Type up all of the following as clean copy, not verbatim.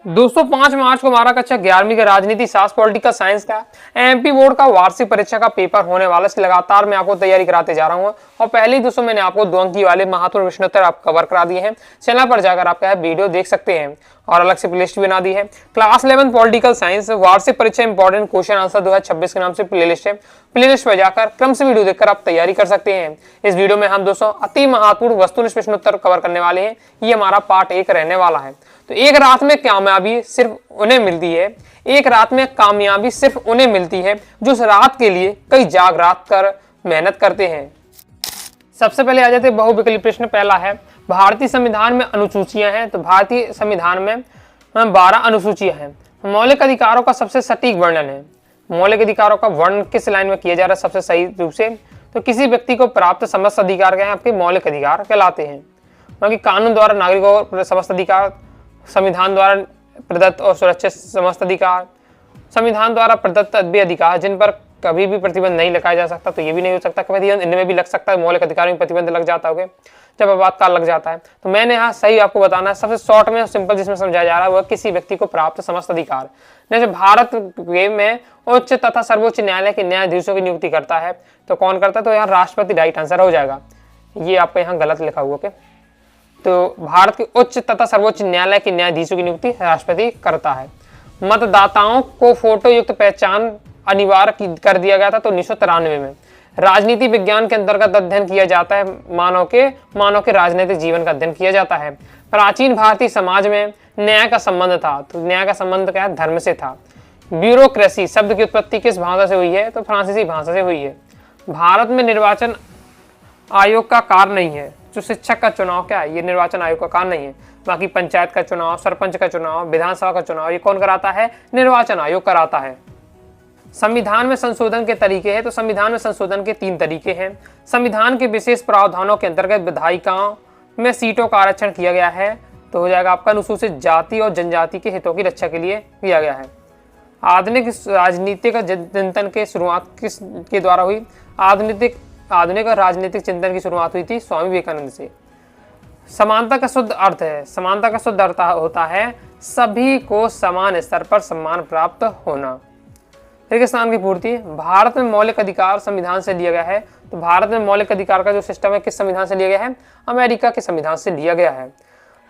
दोस्तों 5 मार्च को हमारा कक्षा 11वीं का राजनीति शास्त्र पॉलिटिकल साइंस का एमपी बोर्ड का वार्षिक परीक्षा का पेपर होने वाला है। लगातार मैं आपको तैयारी कराते जा रहा हूं और पहले ही दोस्तों मैंने आपको 2 अंक वाले महत्वपूर्ण प्रश्नोत्तर आप कवर करा दिए हैं। चैनल पर जाकर आप वीडियो देख सकते हैं और अलग से प्लेलिस्ट बना दी है। क्लास 11 पॉलिटिकल साइंस वार्षिक परीक्षा इंपॉर्टेंट क्वेश्चन आंसर 2026 के नाम से प्लेलिस्ट है। प्लेलिस्ट पर जाकर क्रम से वीडियो देखकर आप तैयारी कर सकते हैं। इस वीडियो में हम दोस्तों अति महत्वपूर्ण वस्तुनिष्ठ प्रश्नोत्तर कवर करने वाले हैं। ये हमारा पार्ट 1 रहने वाला है। तो एक रात में कामयाबी सिर्फ उन्हें मिलती है, एक रात में कामयाबी सिर्फ उन्हें मिलती है जो उस रात के लिए कई जाग रात कर मेहनत करते हैं। सबसे पहले आ जाते बहुविकल्पी प्रश्न। पहला है भारतीय संविधान में अनुसूचियां हैं, तो भारतीय संविधान में 12 अनुसूचियां हैं। मौलिक अधिकारों का सबसे सटीक वर्णन है। मौलिक अधिकारों का वर्णन किस लाइन में किया जा रहा है सबसे सही रूप से? तो किसी व्यक्ति को प्राप्त समस्त अधिकार क्या है? आपके मौलिक अधिकार कहलाते हैं। क्योंकि कानून द्वारा नागरिकों को समस्त अधिकार, संविधान द्वारा प्रदत्त और सुरक्षित समस्त अधिकार, संविधान द्वारा प्रदत्त भी अधिकार जिन पर कभी भी प्रतिबंध नहीं लगाया जा सकता। तो ये भी नहीं हो सकता कभी इनमें भी लग सकता है, मौलिक अधिकारों में प्रतिबंध लग जाता होगा जब आपातकाल लग जाता है। तो मैंने यहाँ सही आपको बताना है, सबसे शॉर्ट में सिंपल जिसमें समझाया जा रहा है वह किसी व्यक्ति को प्राप्त समस्त अधिकार। जैसे भारत में उच्च तथा सर्वोच्च न्यायालय के न्यायाधीशों की नियुक्ति करता है, तो कौन करता है? तो यहाँ राष्ट्रपति राइट आंसर हो जाएगा। ये आपको यहाँ गलत लिखा हुआ ओके। तो भारत के उच्च तथा सर्वोच्च न्यायालय के न्यायाधीशों की नियुक्ति राष्ट्रपति करता है। मतदाताओं को फोटो युक्त पहचान अनिवार्य कर दिया गया था तो 1993 में। राजनीति विज्ञान के अंतर्गत अध्ययन किया जाता है, मानव के राजनीतिक जीवन का अध्ययन किया जाता है। प्राचीन भारतीय समाज में न्याय का संबंध था, तो न्याय का संबंध क्या है? धर्म से था। ब्यूरोक्रेसी शब्द की उत्पत्ति किस भाषा से हुई है? तो फ्रांसीसी भाषा से हुई है। भारत में निर्वाचन आयोग का कार्य नहीं है। जो शिक्षक का चुनाव क्या है? ये निर्वाचन आयोग का कार्य नहीं है। बाकी पंचायत का चुनाव, सरपंच का चुनाव, विधानसभा का चुनाव ये कौन कराता है? निर्वाचन आयोग कराता है। संविधान में संशोधन के तरीके हैं, तो संविधान में संशोधन के 3 तरीके हैं। संविधान के विशेष प्रावधानों के अंतर्गत विधायिकाओं में सीटों का आरक्षण किया गया है, तो हो जाएगा आपका अनुसूचित जाति और जनजाति के हितों की रक्षा के लिए किया गया है। आधुनिक राजनीतिक चिंतन की शुरुआत किसके द्वारा हुई? आधुनिक राजनीतिक चिंतन की शुरुआत हुई थी स्वामी विवेकानंद से। समानता का शुद्ध अर्थ है, समानता का शुद्ध अर्थ होता है सभी को समान स्तर पर सम्मान प्राप्त होना। स्थान की पूर्ति। भारत में मौलिक अधिकार संविधान से लिया गया है, तो भारत में मौलिक अधिकार का जो सिस्टम है किस संविधान से लिया गया है? अमेरिका के संविधान से लिया गया है।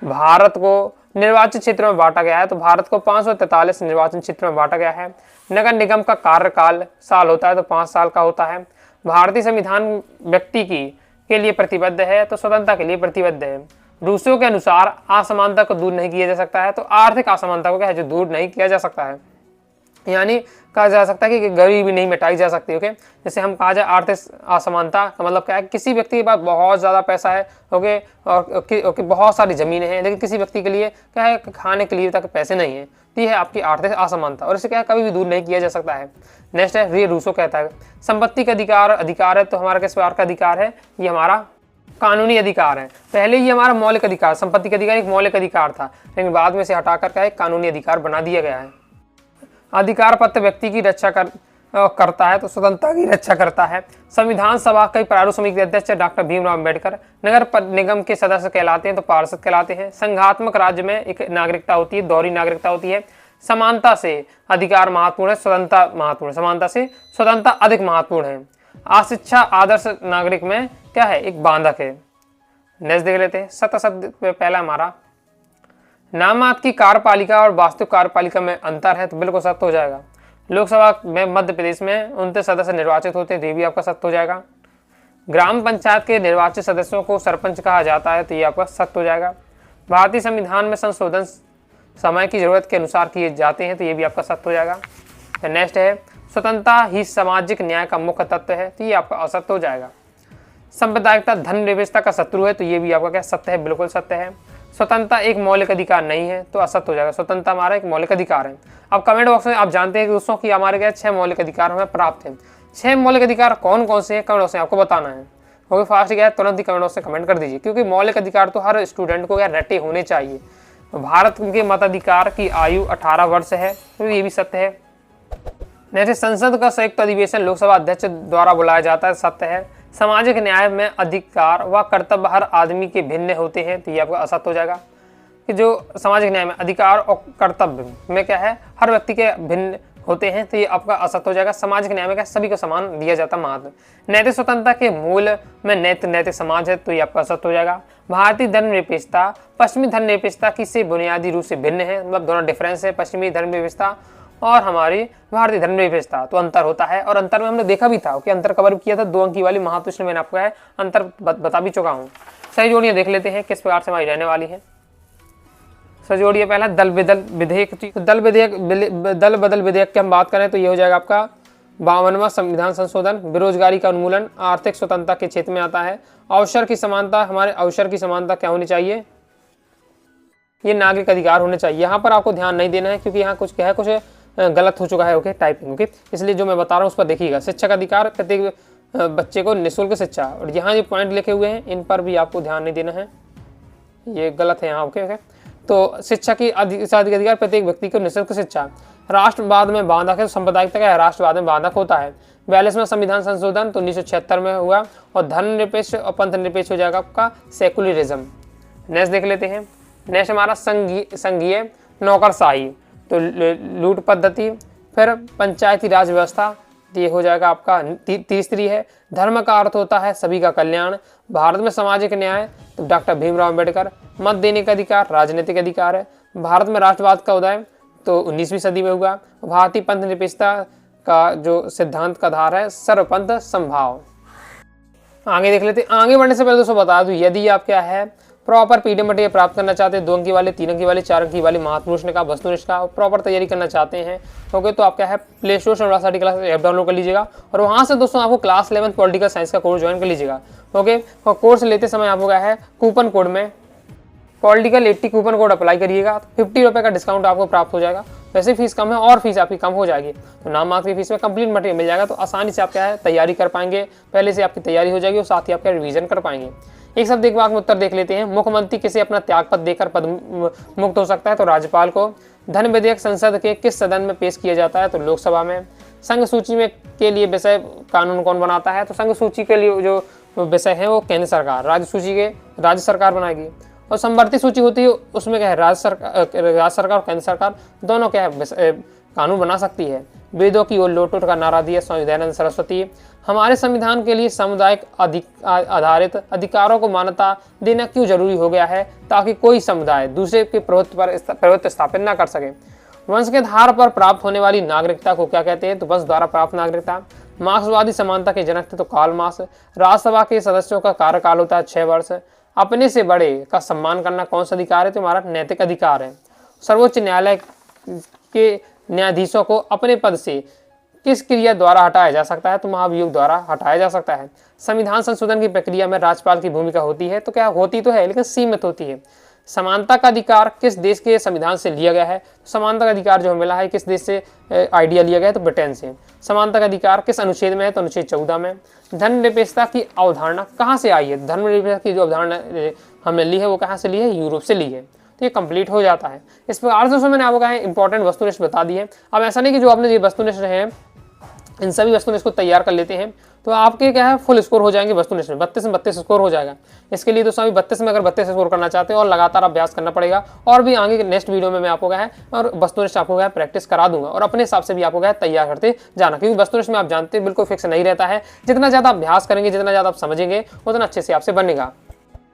भारत को निर्वाचन क्षेत्र में बांटा गया है, तो भारत को 543 निर्वाचन क्षेत्र में बांटा गया है। नगर निगम का कार्यकाल साल होता है, तो 5 साल का होता है। भारतीय संविधान व्यक्ति के लिए प्रतिबद्ध है, तो स्वतंत्रता के लिए प्रतिबद्ध है। रूसों के अनुसार असमानता को दूर नहीं किया जा सकता है, तो आर्थिक असमानता को क्या है? जो दूर नहीं किया जा सकता है, यानी कहा जा सकता है कि गरीबी नहीं मिटाई जा सकती। ओके, जैसे हम कहा जाए आर्थिक असमानता का मतलब क्या है? किसी व्यक्ति के पास बहुत ज़्यादा पैसा है ओके, और बहुत सारी ज़मीनें हैं, लेकिन किसी व्यक्ति के लिए क्या है? खाने के लिए तक पैसे नहीं है, तो ये है आपकी आर्थिक असमानता, और इसे क्या है? कभी भी दूर नहीं किया जा सकता है। नेक्स्ट है रे रूसो कहता है संपत्ति का अधिकार है, तो हमारा किस प्रकार का अधिकार है? ये हमारा कानूनी अधिकार है। पहले ये हमारा मौलिक अधिकार, संपत्ति का अधिकार एक मौलिक अधिकार था, लेकिन बाद में इसे हटाकर क्या है? कानूनी अधिकार बना दिया गया है। अधिकार पत्र व्यक्ति की रक्षा करता है, तो स्वतंत्रता की रक्षा करता है। संविधान सभा कई प्रारूप समिति के अध्यक्ष डॉक्टर भीमराव अम्बेडकर। नगर निगम के सदस्य कहलाते हैं, तो पार्षद कहलाते हैं। संघात्मक राज्य में एक नागरिकता होती है, दोहरी नागरिकता होती है। समानता से अधिकार महत्वपूर्ण है, स्वतंत्रता महत्वपूर्ण है। समानता से स्वतंत्रता अधिक महत्वपूर्ण है। अशिक्षा आदर्श नागरिक में क्या है? एक बांधक है। नेक्स्ट देख लेते हैं। सत्ता शब्द पहला हमारा नामात की कार्यपालिका और वास्तविक कार्यपालिका में अंतर है, तो बिल्कुल सत्य हो जाएगा। लोकसभा में मध्य प्रदेश में 29 सदस्य निर्वाचित होते हैं, तो ये भी आपका सत्य हो जाएगा। ग्राम पंचायत के निर्वाचित सदस्यों को सरपंच कहा जाता है, तो ये आपका सत्य हो जाएगा। भारतीय संविधान में संशोधन समय की जरूरत के अनुसार किए जाते हैं, तो ये भी आपका सत्य हो जाएगा। नेक्स्ट है स्वतंत्रता ही सामाजिक न्याय का मुख्य तत्व है, तो ये आपका असत्य हो जाएगा। सांप्रदायिकता धन व्यवस्था का शत्रु है, तो ये भी आपका क्या? सत्य है, बिल्कुल सत्य है। स्वतंत्रता एक मौलिक अधिकार नहीं है, तो असत्य हो जाएगा। स्वतंत्रता हमारा एक मौलिक अधिकार है। अब कमेंट बॉक्स में आप जानते हैं कि दोस्तों कि हमारे क्या 6 मौलिक अधिकार हमें प्राप्त हैं। 6 मौलिक अधिकार कौन कौन से हैं? कमेंट बॉक्स में आपको बताना है। ओके, फास्ट क्या है? तुरंत ही कमेंट बॉक्स में कमेंट कर दीजिए, क्योंकि मौलिक अधिकार तो हर स्टूडेंट को क्या रटे होने चाहिए। भारत के मताधिकार की आयु 18 वर्ष है, तो ये भी सत्य है। जैसे संसद का संयुक्त अधिवेशन लोकसभा अध्यक्ष द्वारा बुलाया जाता है, सत्य है। सामाजिक न्याय में अधिकार व कर्तव्य हर आदमी के भिन्न होते हैं, तो ये आपका असत्य हो जाएगा। कि जो सामाजिक न्याय में अधिकार और कर्तव्य में क्या है, हर व्यक्ति के भिन्न होते हैं, तो ये आपका असत्य हो जाएगा। सामाजिक न्याय में क्या सभी को समान दिया जाता महत्व। नैतिक स्वतंत्रता के मूल में नैतिक समाज है, तो ये आपका असत्य हो जाएगा। भारतीय धर्मनिरपेक्षता पश्चिमी धर्मनिरपेक्षता की से बुनियादी रूप से भिन्न है, मतलब दोनों डिफरेंस है, पश्चिमी धर्मनिरपेक्षता और हमारी भारतीय धर्मनिरपेक्षता, तो अंतर होता है। और अंतर में हमने देखा भी था कि अंतर कवर किया था 2 अंक की वाली महाप्रश्न मैंने आपको है अंतर बता भी चुका हूँ। सही जोड़ियाँ देख लेते हैं किस प्रकार से हमारी रहने वाली है। सही जोड़िए पहला दल बदल विधेयक। दल बदल विधेयक की हम बात करें तो ये हो जाएगा आपका 52वां संविधान संशोधन। बेरोजगारी का उन्मूलन आर्थिक स्वतंत्रता के क्षेत्र में आता है। अवसर की समानता, हमारे अवसर की समानता क्या होनी चाहिए, ये नागरिक अधिकार होने चाहिए। यहाँ पर आपको ध्यान नहीं देना है क्योंकि यहाँ कुछ क्या है, कुछ गलत हो चुका है, ओके टाइपिंग, ओके, इसलिए जो मैं बता रहा हूँ उस पर देखिएगा। शिक्षा का अधिकार, प्रत्येक बच्चे को निःशुल्क शिक्षा, और यहाँ जो पॉइंट लिखे हुए हैं इन पर भी आपको ध्यान नहीं देना है, ये गलत है यहाँ, ओके। तो शिक्षा की अधिकार, प्रत्येक व्यक्ति को निःशुल्क शिक्षा। राष्ट्रवाद में बांधक है, सांप्रदायिकता का राष्ट्रवाद में बांधक होता है। 42वां संविधान संशोधन तो 1976 में हुआ, और धर्मनिरपेक्ष और पंथ निरपेक्ष हो जाएगा आपका सेकुलरिज्म। नेक्स्ट देख लेते हैं। नेक्स्ट हमारा संघीय नौकरशाही, तो लूट पद्धति। फिर पंचायती राज व्यवस्था, ये हो जाएगा आपका तीसरी है। धर्म का अर्थ होता है सभी का कल्याण। भारत में सामाजिक न्याय, तो डॉक्टर भीमराव अम्बेडकर। मत देने का अधिकार राजनीतिक अधिकार है। भारत में राष्ट्रवाद का उदय तो 19वीं सदी में हुआ। भारतीय पंथ निरपेक्षता का जो सिद्धांत का आधार है सर्वपंथ समभाव। आगे देख लेते हैं। आगे बढ़ने से पहले दोस्तों बता दूं, यदि आप क्या है प्रॉपर पीडीएफ मटेरियल प्राप्त करना चाहते हैं, 2 अंक की वाले, 3 अंक की वाले, 4 अंक की वाले महापुरुष का, वस्तुनिष्ठ का प्रॉपर तैयारी करना चाहते हैं, ओके, तो आप क्या है प्ले स्टोर से रास्ता क्लास ऐप डाउनलोड कर लीजिएगा, और वहाँ से दोस्तों आपको क्लास 11 पॉलिटिकल साइंस का कोर्स ज्वाइन कर लीजिएगा, ओके। और कोर्स लेते समय आपको क्या है कूपन कोड में पॉलिटिकल 80 कूपन कोड अप्लाई करिएगा, 50 रुपये का डिस्काउंट आपको प्राप्त हो जाएगा। वैसे फीस कम है और फीस आपकी कम हो जाएगी, तो नाम मात्र की फीस में कंप्लीट मटेरियल मिल जाएगा, तो आसानी से आप क्या है तैयारी कर पाएंगे, पहले से आपकी तैयारी हो जाएगी और साथ ही आपका रिवीजन कर पाएंगे। एक सब देखभाग में उत्तर देख लेते हैं। मुख्यमंत्री किसे अपना त्यागपत्र देकर पद मुक्त हो सकता है, तो राज्यपाल को। धन विधेयक संसद के किस सदन में पेश किया जाता है, तो लोकसभा में। संघ सूची में के लिए विषय कानून कौन बनाता है, तो संघ सूची के लिए जो विषय है वो केंद्र सरकार, राज्य सूची के राज्य सरकार बनाएगी। और संवर्ती सूची होती है उसमें क्या है राज्य सरकार और केंद्र सरकार दोनों क्या है कानून बना सकती है। वेदों की ओर लौट का नारा दिया स्वामी दयानंद सरस्वती। हमारे संविधान के लिए सामुदायिक आधारित अधिकारों को मान्यता देना क्यों जरूरी हो गया है, ताकि कोई समुदाय दूसरे के प्रभुत्व स्थापित न कर सके। वंश के आधार पर प्राप्त होने वाली नागरिकता को क्या कहते हैं, तो वंश द्वारा प्राप्त नागरिकता। मार्क्सवादी समानता के जनक थे तो कार्ल मार्क्स। राज्यसभा के सदस्यों का कार्यकाल होता है 6 वर्ष। अपने से बड़े का सम्मान करना कौन सा अधिकार है, तो हमारा नैतिक अधिकार है। सर्वोच्च न्यायालय के न्यायाधीशों को अपने पद से किस क्रिया द्वारा हटाया जा सकता है, तो महाभियोग द्वारा हटाया जा सकता है। संविधान संशोधन की प्रक्रिया में राज्यपाल की भूमिका होती है, तो क्या होती तो है लेकिन सीमित होती है। समानता का अधिकार किस देश के संविधान से लिया गया है, समानता का अधिकार जो मिला है किस देश से आइडिया लिया गया है, तो ब्रिटेन से। समानता का अधिकार किस अनुच्छेद में है, तो अनुच्छेद 14 में। धर्मनिरपेक्षता की अवधारणा कहाँ से आई है, धर्मनिरपेक्षता की जो अवधारणा हमने ली है वो कहाँ से ली है, यूरोप से ली है, तो ये कंप्लीट हो जाता है। इस प्रकार से मैंने आपको कहा है इंपॉर्टेंट वस्तुनिष्ठ बता दी है। अब ऐसा नहीं कि जो आपने ये वस्तुनिष्ठ है इन सभी वस्तुनिष्ठ को तैयार कर लेते हैं तो आपके क्या है फुल स्कोर हो जाएंगे वस्तुनिष्ठ में, 32 में 32 स्कोर हो जाएगा। इसके लिए दोस्तों अभी 32 में अगर 32 स्कोर करना चाहते हैं और लगातार अभ्यास करना पड़ेगा, और भी आगे नेक्स्ट वीडियो में मैं आपको क्या है और वस्तुनिष्ठ आपको क्या है प्रैक्टिस करा दूंगा, और अपने हिसाब से भी आपको क्या है तैयार करते जाना, क्योंकि वस्तुनिष्ठ में आप जानते हैं बिल्कुल फिक्स नहीं रहता है। जितना ज़्यादा अभ्यास करेंगे, जितना ज़्यादा आप समझेंगे उतना अच्छे से आपसे बनेगा।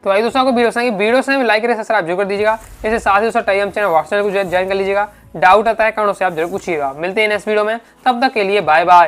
तो आइए दोस्तों को वीडियो से लाइक करें, सब्सक्राइब जरूर कर दीजिएगा। इसके साथ ही दोस्तों टाइम चैनल व्हाट्सएप को ज्वाइन कर लीजिएगा। डाउट आता है कमेंट से आप जरूर पूछिएगा। मिलते हैं नेक्स्ट वीडियो में, तब तक के लिए बाय बाय।